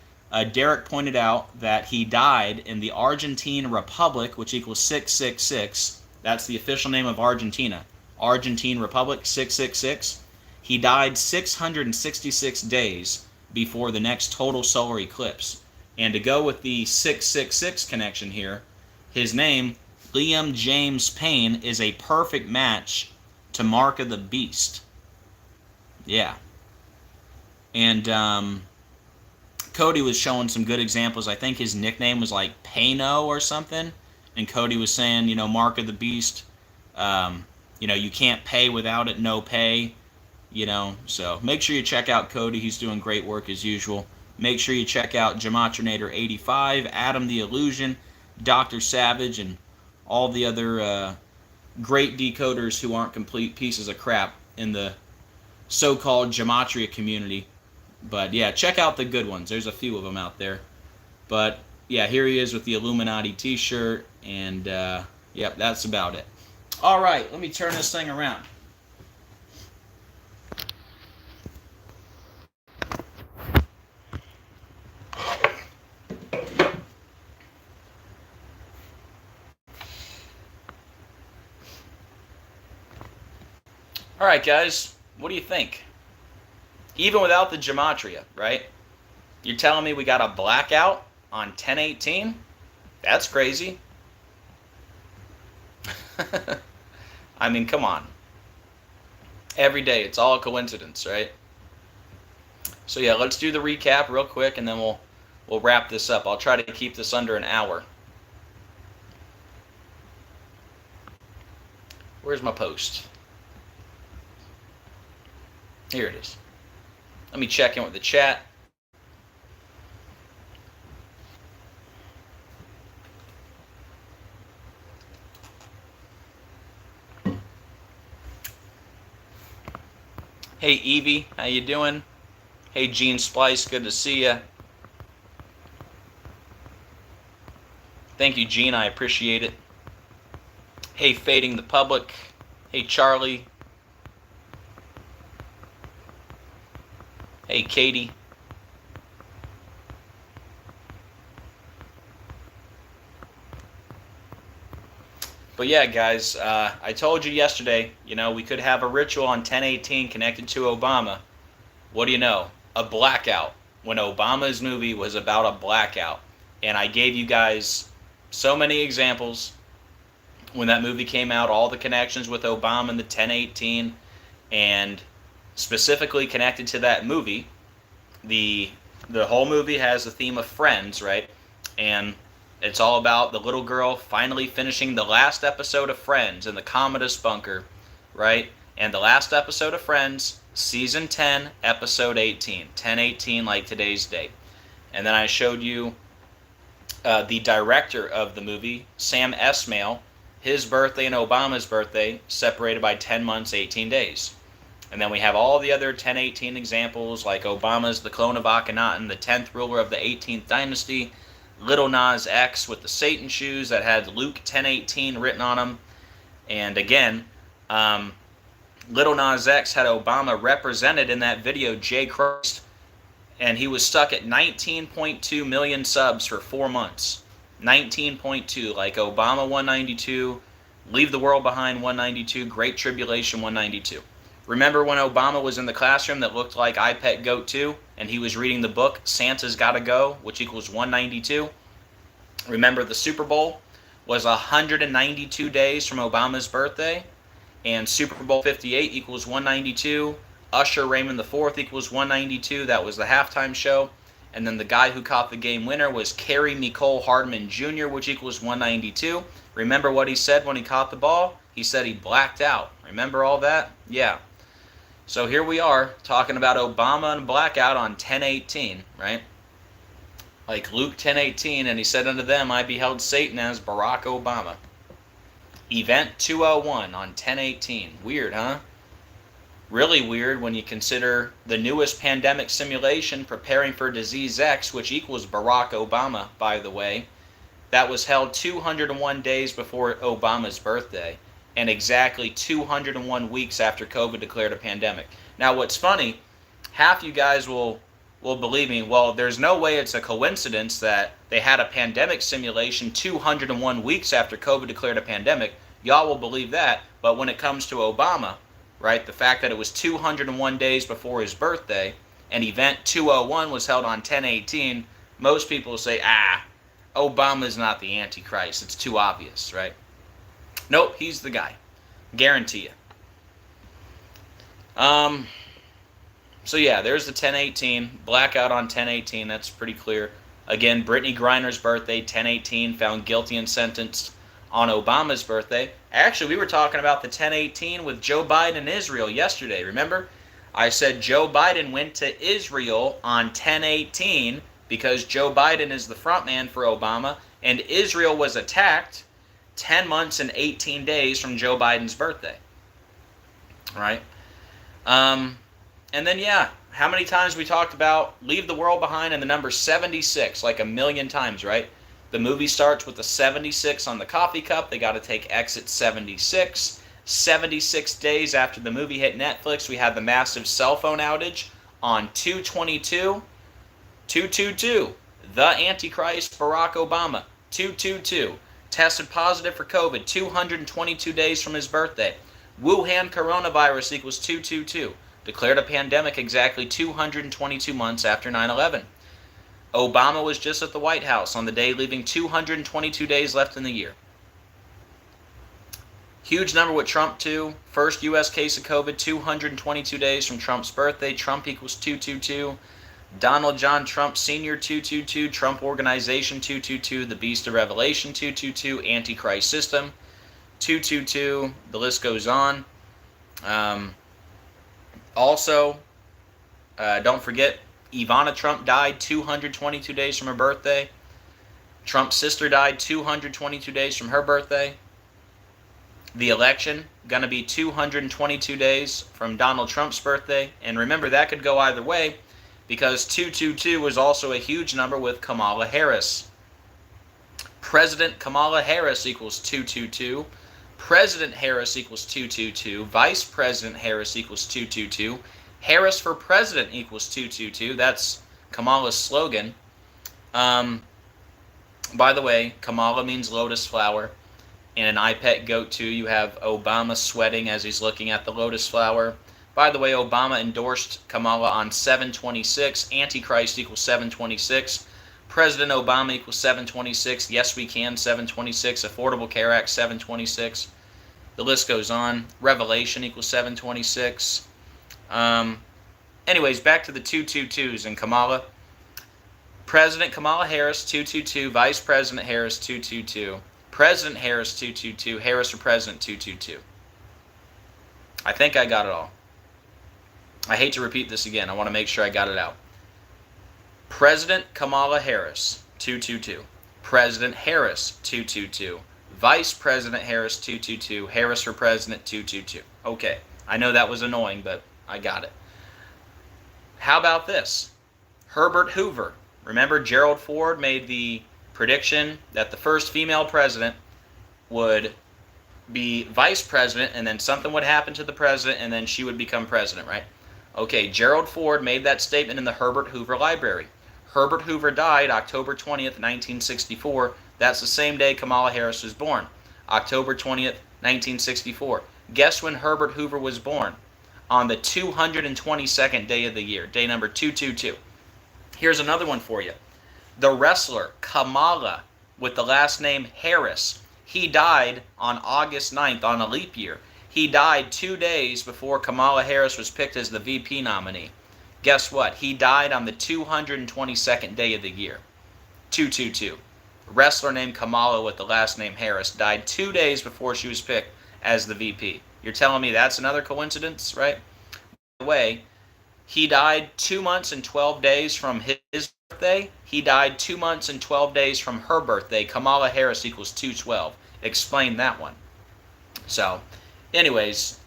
Derek pointed out that he died in the Argentine Republic, which equals 666. That's the official name of Argentina. Argentine Republic, 666. He died 666 days before the next total solar eclipse. And to go with the 666 connection here, his name, Liam James Payne, is a perfect match to Mark of the Beast. Yeah. And Cody was showing some good examples. I think his nickname was like Payno or something. And Cody was saying, Mark of the Beast, you can't pay without it, no pay. So make sure you check out Cody. He's doing great work as usual. Make sure you check out Gematronnator85, Adam the Illusion, Dr. Savage, and all the other great decoders who aren't complete pieces of crap in the so-called gematria community. But yeah, check out the good ones. There's a few of them out there. But yeah, here he is with the Illuminati t-shirt, and yep, that's about it. All right, let me turn this thing around. All right, guys, what do you think? Even without the gematria, right? You're telling me we got a blackout on 10/18? That's crazy. I mean, come on. Every day, it's all a coincidence, right? So yeah, let's do the recap real quick, and then we'll wrap this up. I'll try to keep this under an hour. Where's my post? Here it is. Let me check in with the chat. Hey Evie, how you doing? Hey Gene Splice, good to see ya. Thank you, Gene, I appreciate it. Hey Fading the Public. Hey Charlie. Hey, Katie. But yeah, guys, I told you yesterday, we could have a ritual on 10/18 connected to Obama. What do you know? A blackout. When Obama's movie was about a blackout. And I gave you guys so many examples. when that movie came out, all the connections with Obama and the 1018, and specifically connected to that movie, the whole movie has the theme of friends, right? And it's all about the little girl finally finishing the last episode of Friends in the Commodus bunker, right? And the last episode of Friends, season 10, episode 18, 1018, like today's date. And then I showed you the director of the movie, Sam Esmail, his birthday and Obama's birthday separated by 10 months, 18 days. And then we have all the other 1018 examples, like Obama's the clone of Akhenaten, the 10th ruler of the 18th dynasty, Little Nas X with the Satan shoes that had Luke 10:18 written on them. And again, Little Nas X had Obama represented in that video, Christ, and he was stuck at 19.2 million subs for 4 months. 19.2, like Obama 192, Leave the World Behind 192, Great Tribulation 192. Remember when Obama was in the classroom that looked like I Pet Goat 2, and he was reading the book Santa's Gotta Go, which equals 192? Remember the Super Bowl was 192 days from Obama's birthday, and Super Bowl 58 equals 192. Usher Raymond IV equals 192. That was the halftime show. And then the guy who caught the game winner was Kerry Nicole Hardman Jr., which equals 192. Remember what he said when he caught the ball? He said he blacked out. Remember all that? Yeah. So here we are talking about Obama and blackout on 1018, right? Like Luke 10:18, and he said unto them, I beheld Satan as Barack Obama. Event 201 on 1018. Weird, huh? Really weird when you consider the newest pandemic simulation, Preparing for Disease X, which equals Barack Obama, by the way. That was held 201 days before Obama's birthday, and exactly 201 weeks after COVID declared a pandemic. Now, what's funny, half you guys will believe me, well, there's no way it's a coincidence that they had a pandemic simulation 201 weeks after COVID declared a pandemic. Y'all will believe that, but when it comes to Obama, right, the fact that it was 201 days before his birthday, and event 201 was held on 1018, most people will say, Obama's not the Antichrist. It's too obvious, right? Nope, he's the guy. Guarantee you. So yeah, there's the 1018. Blackout on 1018. That's pretty clear. Again, Brittany Griner's birthday, 1018, found guilty and sentenced on Obama's birthday. Actually, we were talking about the 1018 with Joe Biden and Israel yesterday. Remember? I said Joe Biden went to Israel on 1018 because Joe Biden is the front man for Obama, and Israel was attacked 10 months and 18 days from Joe Biden's birthday. Right? And then, yeah, how many times we talked about Leave the World Behind and the number 76, like a million times, right? The movie starts with the 76 on the coffee cup. They got to take exit 76. 76 days after the movie hit Netflix, we had the massive cell phone outage on 2/22/222. The Antichrist, Barack Obama, 2/22. Tested positive for COVID 222 days from his birthday. Wuhan coronavirus equals 2/22. Declared a pandemic exactly 222 months after 9/11. Obama was just at the White House on the day, leaving 222 days left in the year. Huge number with Trump, too. First U.S. case of COVID, 222 days from Trump's birthday. Trump equals 2/22. Donald John Trump Sr. 2/22. Trump Organization 2/22. The Beast of Revelation 2/22. Antichrist System 2/22. The list goes on. Also, don't forget, Ivana Trump died 222 days from her birthday. Trump's sister died 222 days from her birthday. The election, going to be 222 days from Donald Trump's birthday. And remember, that could go either way, because 2/22 was also a huge number with Kamala Harris. President Kamala Harris equals 2/22. President Harris equals 2/22. Vice President Harris equals 2/22. Harris for President equals 2/22. That's Kamala's slogan. By the way, Kamala means lotus flower. And in I Pet Goat 2, you have Obama sweating as he's looking at the lotus flower. By the way, Obama endorsed Kamala on 7/26. Antichrist equals 7/26. President Obama equals 726. Yes, we can, 726. Affordable Care Act, 726. The list goes on. Revelation equals 726. Anyways, back to the 222s and Kamala. President Kamala Harris, 222. Vice President Harris, 222. President Harris, 222. Harris for President, 222. I think I got it all. I hate to repeat this again. I want to make sure I got it out. President Kamala Harris, 222. President Harris, 222. Vice President Harris, 222. Harris for President, 222. Okay, I know that was annoying, but I got it. How about this? Herbert Hoover. Remember, Gerald Ford made the prediction that the first female president would be vice president, and then something would happen to the president, and then she would become president, right? Okay, Gerald Ford made that statement in the Herbert Hoover Library. Herbert Hoover died October 20th, 1964. That's the same day Kamala Harris was born. October 20th, 1964. Guess when Herbert Hoover was born? On the 222nd day of the year, day number 222. Here's another one for you. The wrestler Kamala, with the last name Harris, he died on August 9th on a leap year. He died 2 days before Kamala Harris was picked as the VP nominee. Guess what? He died on the 222nd day of the year. 222. A wrestler named Kamala with the last name Harris died 2 days before she was picked as the VP. You're telling me that's another coincidence, right? By the way, he died 2 months and 12 days from his birthday. He died 2 months and 12 days from her birthday. Kamala Harris equals 212. Explain that one. So, anyways,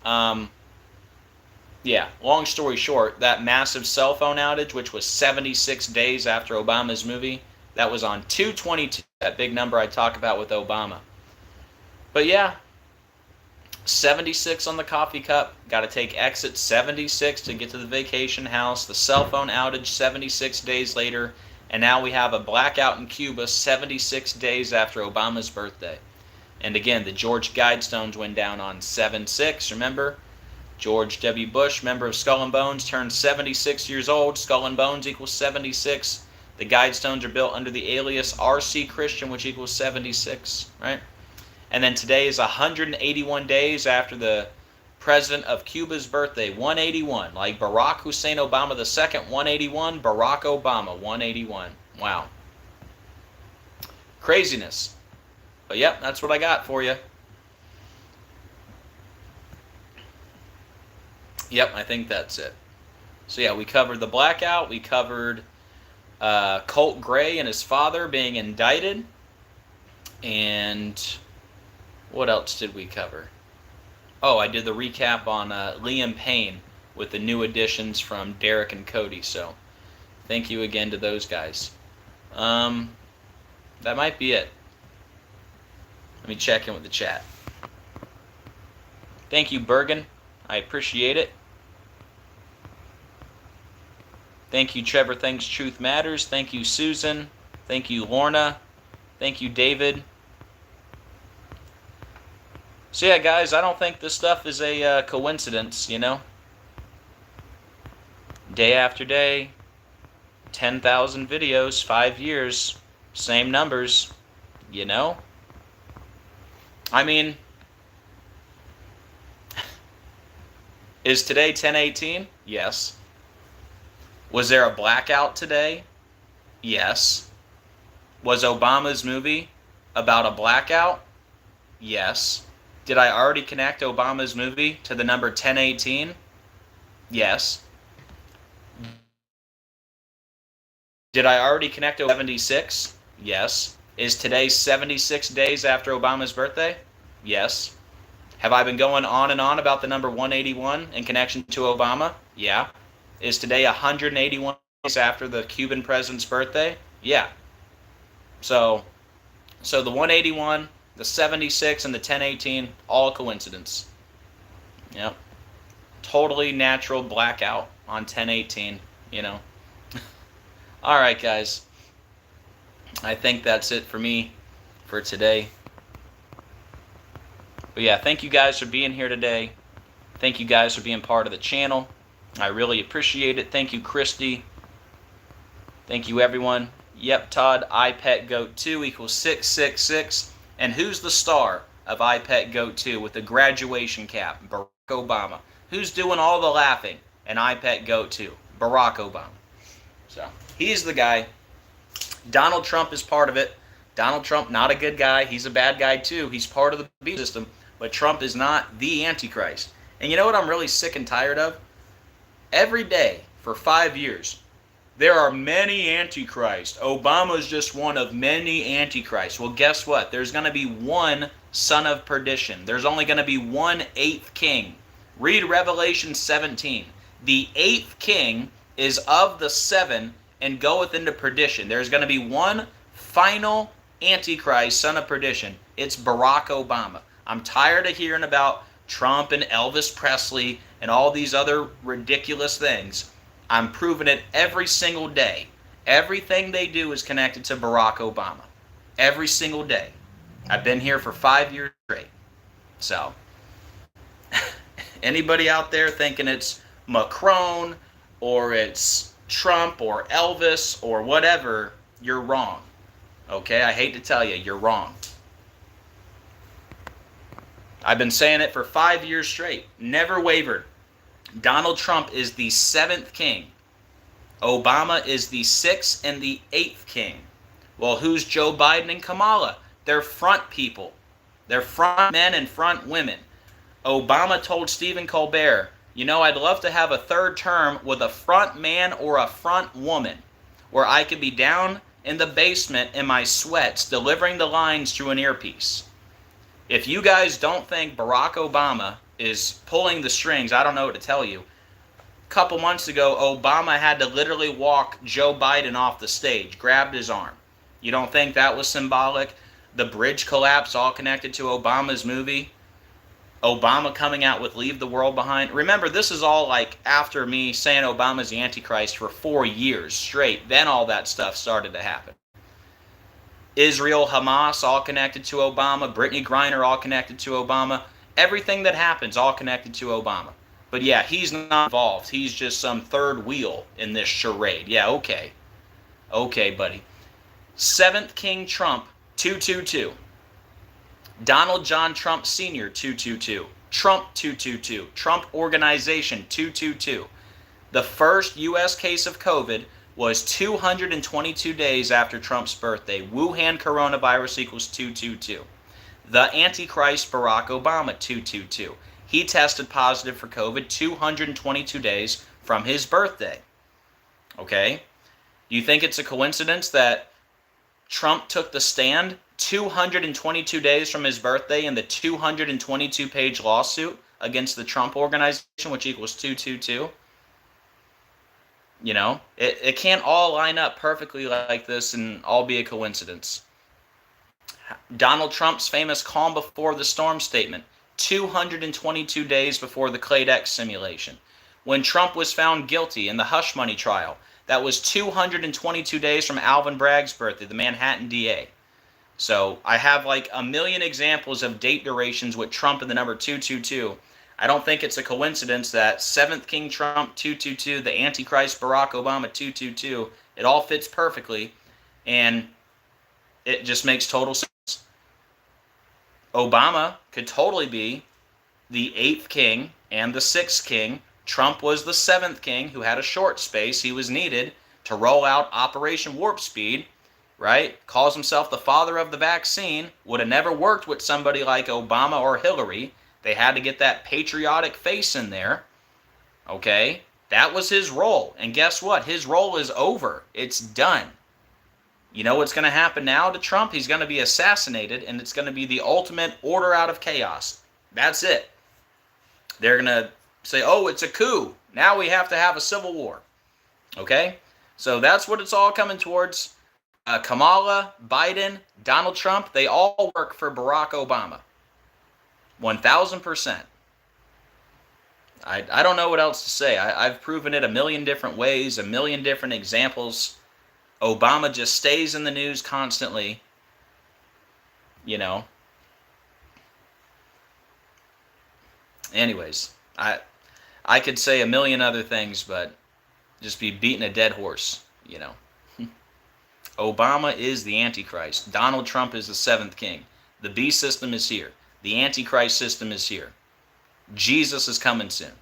yeah, long story short, that massive cell phone outage, which was 76 days after Obama's movie, that was on 2/22, that big number I talk about with Obama. But yeah, 76 on the coffee cup, got to take exit 76 to get to the vacation house, the cell phone outage 76 days later, and now we have a blackout in Cuba 76 days after Obama's birthday. And again, the George Guidestones went down on 7/6, remember? George W. Bush, member of Skull and Bones, turned 76 years old. Skull and Bones equals 76. The Guidestones are built under the alias R.C. Christian, which equals 76, right? And then today is 181 days after the president of Cuba's birthday, 181. Like Barack Hussein Obama II, 181. Barack Obama, 181. Wow. Craziness. But yep, that's what I got for you. Yep, I think that's it. So yeah, we covered the blackout. We covered Colt Gray and his father being indicted. And what else did we cover? Oh, I did the recap on Liam Payne with the new additions from Derek and Cody. So thank you again to those guys. That might be it. Let me check in with the chat. Thank you, Bergen. I appreciate it. Thank you, Trevor. Thanks, Truth Matters. Thank you, Susan. Thank you, Lorna. Thank you, David. So yeah, guys, I don't think this stuff is a coincidence, you know? Day after day, 10,000 videos, 5 years, same numbers, you know? I mean, is today 10/18? Yes. Was there a blackout today? Yes. Was Obama's movie about a blackout? Yes. Did I already connect Obama's movie to the number 10/18? Yes. Did I already connect 76? Yes. Is today 76 days after Obama's birthday? Yes. Have I been going on and on about the number 181 in connection to Obama? Yeah. Is today 181 days after the Cuban president's birthday? Yeah. So the 181, the 76, and the 10/18, all coincidence. Yep. Totally natural blackout on 10/18, you know. All right, guys. I think that's it for me for today. But yeah, thank you guys for being here today. Thank you guys for being part of the channel. I really appreciate it. Thank you, Christy. Thank you, everyone. Yep, Todd, iPetGoat2 equals 666. And who's the star of iPetGoat2 with the graduation cap? Barack Obama. Who's doing all the laughing in iPetGoat2? Barack Obama. So, he's the guy. Donald Trump is part of it. Donald Trump, not a good guy. He's a bad guy too. He's part of the beast system. But Trump is not the Antichrist. And you know what I'm really sick and tired of? Every day for 5 years, there are many Antichrists. Obama's just one of many Antichrists. Well, guess what? There's going to be one son of perdition. There's only going to be one eighth king. Read Revelation 17. The eighth king is of the seven and goeth into perdition. There's going to be one final Antichrist, son of perdition. It's Barack Obama. I'm tired of hearing about Trump and Elvis Presley and all these other ridiculous things. I'm proving it every single day. Everything they do is connected to Barack Obama. Every single day. I've been here for 5 years straight. So, anybody out there thinking it's Macron or it's Trump or Elvis or whatever, you're wrong. Okay? I hate to tell you, you're wrong. I've been saying it for 5 years straight. Never wavered. Donald Trump is the seventh king. Obama is the sixth and the eighth king. Well, who's Joe Biden and Kamala? They're front people. They're front men and front women. Obama told Stephen Colbert, you know, I'd love to have a third term with a front man or a front woman, where I could be down in the basement in my sweats delivering the lines through an earpiece. If you guys don't think Barack Obama is pulling the strings, I don't know what to tell you. A couple months ago, Obama had to literally walk Joe Biden off the stage, grabbed his arm. You don't think that was symbolic? The bridge collapse, all connected to Obama's movie. Obama coming out with Leave the World Behind. Remember, this is all like after me saying Obama's the Antichrist for 4 years straight. Then all that stuff started to happen. Israel, Hamas, all connected to Obama. Brittany Griner, all connected to Obama. Everything that happens, all connected to Obama. But yeah, he's not involved. He's just some third wheel in this charade. Yeah, okay. Okay, buddy. Seventh King Trump, 222. Donald John Trump Sr., 222. Trump, 222. Trump Organization, 222. The first U.S. case of COVID was 222 days after Trump's birthday. Wuhan coronavirus equals 222. The Antichrist Barack Obama, 222. He tested positive for COVID 222 days from his birthday. Okay? Do you think it's a coincidence that Trump took the stand 222 days from his birthday in the 222-page lawsuit against the Trump Organization, which equals 222? You know, it can't all line up perfectly like this and all be a coincidence. Donald Trump's famous calm before the storm statement, 222 days before the Clade X simulation. When Trump was found guilty in the hush money trial, that was 222 days from Alvin Bragg's birthday, the Manhattan DA. So I have like a million examples of date durations with Trump and the number 222. I don't think it's a coincidence that 7th King Trump 222, the Antichrist Barack Obama 222, it all fits perfectly, and it just makes total sense. Obama could totally be the 8th king and the 6th king. Trump was the 7th king who had a short space. He was needed to roll out Operation Warp Speed, right? Calls himself the father of the vaccine. Would have never worked with somebody like Obama or Hillary. They had to get that patriotic face in there. Okay? That was his role. And guess what? His role is over. It's done. You know what's going to happen now to Trump? He's going to be assassinated, and it's going to be the ultimate order out of chaos. That's it. They're going to say, oh, it's a coup. Now we have to have a civil war. Okay? So that's what it's all coming towards. Kamala, Biden, Donald Trump, they all work for Barack Obama. 1,000%. I don't know what else to say. I've proven it a million different ways, a million different examples. Obama just stays in the news constantly. You know. Anyways, I could say a million other things, but just be beating a dead horse, you know. Obama is the Antichrist. Donald Trump is the seventh king. The beast system is here. The Antichrist system is here. Jesus is coming soon.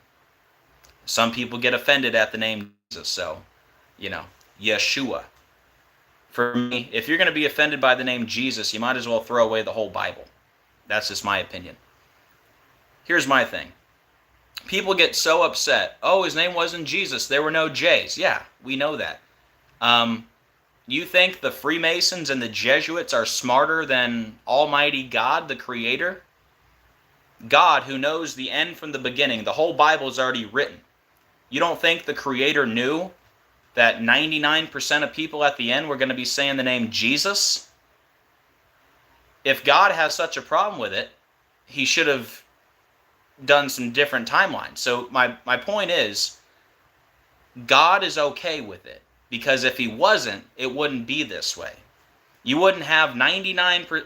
Some people get offended at the name Jesus, so, Yeshua. For me, if you're going to be offended by the name Jesus, you might as well throw away the whole Bible. That's just my opinion. Here's my thing. People get so upset. Oh, his name wasn't Jesus. There were no J's. Yeah, we know that. You think the Freemasons and the Jesuits are smarter than Almighty God, the Creator? God, who knows the end from the beginning. The whole Bible is already written. You don't think the Creator knew that 99% of people at the end were going to be saying the name Jesus? If God has such a problem with it, he should have done some different timelines. So my point is, God is okay with it. Because if he wasn't, it wouldn't be this way. You wouldn't have 99%.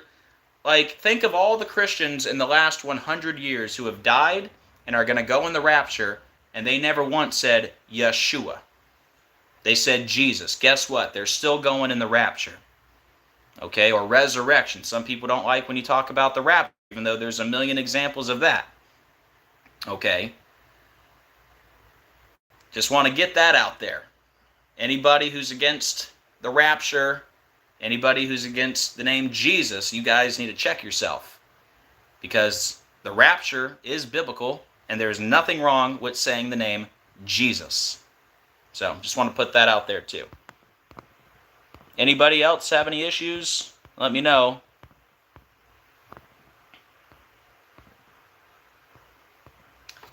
Think of all the Christians in the last 100 years who have died and are going to go in the rapture, and they never once said Yeshua. They said Jesus. Guess what? They're still going in the rapture. Okay? Or resurrection. Some people don't like when you talk about the rapture, even though there's a million examples of that. Okay? Just want to get that out there. Anybody who's against the rapture, anybody who's against the name Jesus, you guys need to check yourself. Because the rapture is biblical, and there's nothing wrong with saying the name Jesus. So, just want to put that out there too. Anybody else have any issues? Let me know.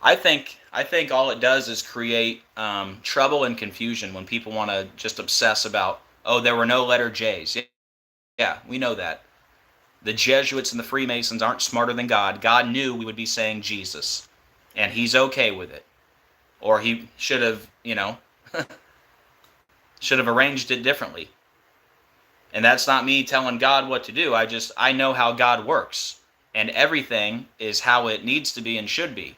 I think all it does is create trouble and confusion when people want to just obsess about, oh, there were no letter J's. Yeah, we know that. The Jesuits and the Freemasons aren't smarter than God. God knew we would be saying Jesus, and he's okay with it. Or he should have, should have arranged it differently. And that's not me telling God what to do. I know how God works. And everything is how it needs to be and should be.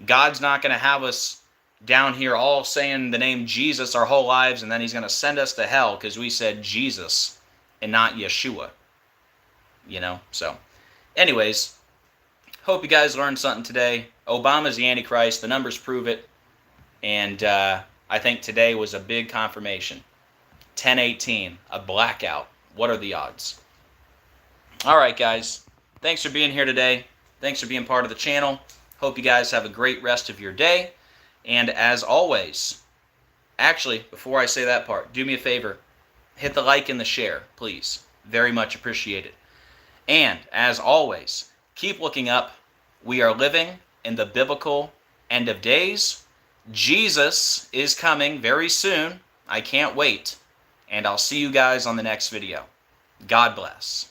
God's not going to have us down here all saying the name Jesus our whole lives, and then he's going to send us to hell because we said Jesus and not Yeshua. So anyways, hope you guys learned something today. Obama's the Antichrist. The numbers prove it. And I think today was a big confirmation. 10/18, a blackout. What are the odds? All right, guys. Thanks for being here today. Thanks for being part of the channel. Hope you guys have a great rest of your day. And as always, actually, before I say that part, do me a favor. Hit the like and the share, please. Very much appreciated. And as always, keep looking up. We are living in the biblical end of days. Jesus is coming very soon. I can't wait. And I'll see you guys on the next video. God bless.